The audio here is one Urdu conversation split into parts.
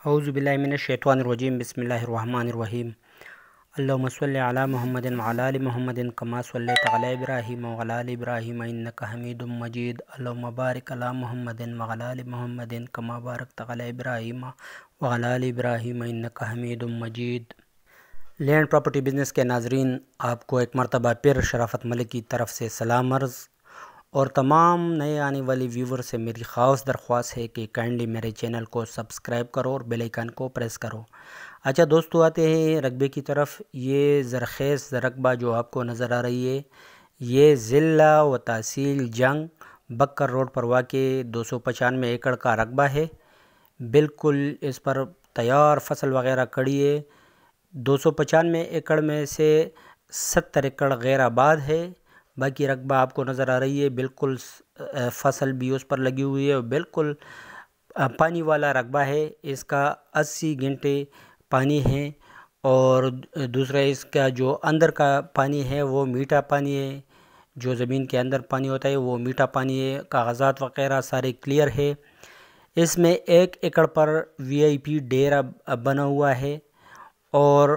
اعوذ باللہ من الشیطان الرجیم بسم اللہ الرحمن الرحیم اللہم صلی علی محمد وعلی آل محمد کما صلیت علی ابراہیم وعلی آل ابراہیم انک حمید مجید اللہم بارک علی محمد وعلی آل محمد کما بارکت علی ابراہیم وعلی آل ابراہیم انک حمید مجید۔ لینڈ پراپرٹی بزنس کے ناظرین، آپ کو ایک مرتبہ پھر شرافت ملک کی طرف سے سلام عرض، اور تمام نئے آنے والی ویور سے میری خاص درخواست ہے کہ کائنڈلی میرے چینل کو سبسکرائب کرو اور بیل آئیکن کو پریس کرو۔ اچھا دوستو، آتے ہیں رقبے کی طرف۔ یہ زرخیز رقبہ جو آپ کو نظر آ رہی ہے، یہ ضلع و تحصیل جنگ بکر روڈ پر واقع 295 ایکڑ کا رقبہ ہے۔ بالکل اس پر تیار فصل وغیرہ کھڑی ہے۔ 295 ایکڑ میں سے 70 ایکڑ غیر آباد ہے، باقی رقبہ آپ کو نظر آ رہی ہے۔ بالکل فصل بھی اس پر لگی ہوئی ہے اور بالکل پانی والا رقبہ ہے۔ اس کا 80 گھنٹے پانی ہے، اور دوسرا اس کا جو اندر کا پانی ہے وہ میٹھا پانی ہے۔ جو زمین کے اندر پانی ہوتا ہے وہ میٹھا پانی ہے۔ کاغذات وغیرہ سارے کلیئر ہے۔ اس میں 1 ایکڑ پر VIP ڈیرا بنا ہوا ہے، اور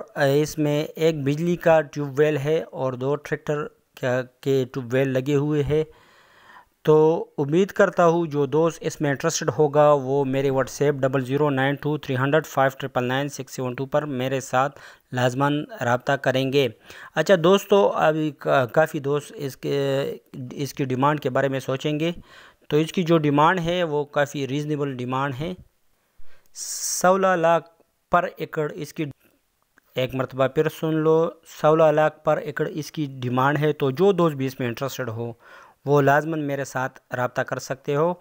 اس میں ایک بجلی کا ٹیوب ویل ہے اور 2 ٹریکٹر کے ٹیوب ویل لگے ہوئے ہیں۔ تو امید کرتا ہوں جو دوست اس میں انٹرسٹڈ ہوگا وہ میرے واٹس ایپ 00923005999672 پر میرے ساتھ لازماً رابطہ کریں گے۔ اچھا دوستو، ابھی کافی دوست اس کی ڈیمانڈ کے بارے میں سوچیں گے، تو اس کی جو ڈیمانڈ ہے وہ کافی ریزنیبل ڈیمانڈ ہے۔ 16 لاکھ پر ایکڑ اس کی، ایک مرتبہ پھر سن لو، 16 لاکھ پر ایکڑ اس کی ڈیمانڈ ہے۔ تو جو دوست بھی اس میں انٹرسٹڈ ہو وہ لازماً میرے ساتھ رابطہ کر سکتے ہو۔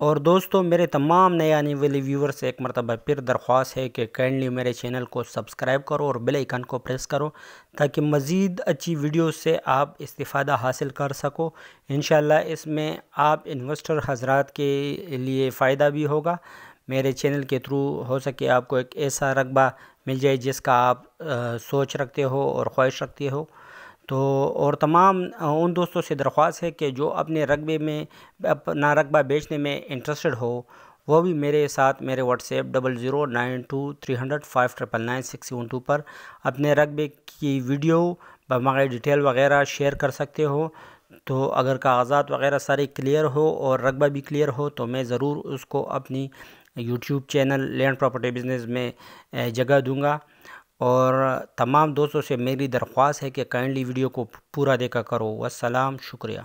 اور دوستو، میرے تمام نئے آنے والے ویور سے ایک مرتبہ پھر درخواست ہے کہ کائنڈلی میرے چینل کو سبسکرائب کرو اور بیل آئیکن کو پریس کرو، تاکہ مزید اچھی ویڈیوز سے آپ استفادہ حاصل کر سکو۔ انشاءاللہ اس میں آپ انویسٹر حضرات کے لیے فائدہ بھی ہوگا۔ میرے چینل کے تھرو ہو سکے آپ کو ایک ایسا رقبہ مل جائے جس کا آپ سوچ رکھتے ہو اور خواہش رکھتے ہو۔ تو اور تمام ان دوستوں سے درخواست ہے کہ جو اپنے رقبے میں اپنا رقبہ بیچنے میں انٹرسٹڈ ہو وہ بھی میرے ساتھ میرے واٹس ایپ 00923005999672 پر اپنے رقبے کی ویڈیو بمغیر ڈیٹیل وغیرہ شیئر کر سکتے ہو۔ تو اگر کاغذات وغیرہ سارے کلیئر ہو اور رقبہ بھی کلیئر ہو تو میں ضرور اس کو اپنی YouTube channel land property business میں جگہ دوں گا۔ اور تمام دوستوں سے میری درخواست ہے کہ کائنڈلی ویڈیو کو پورا دیکھا کرو۔ والسلام، شکریہ۔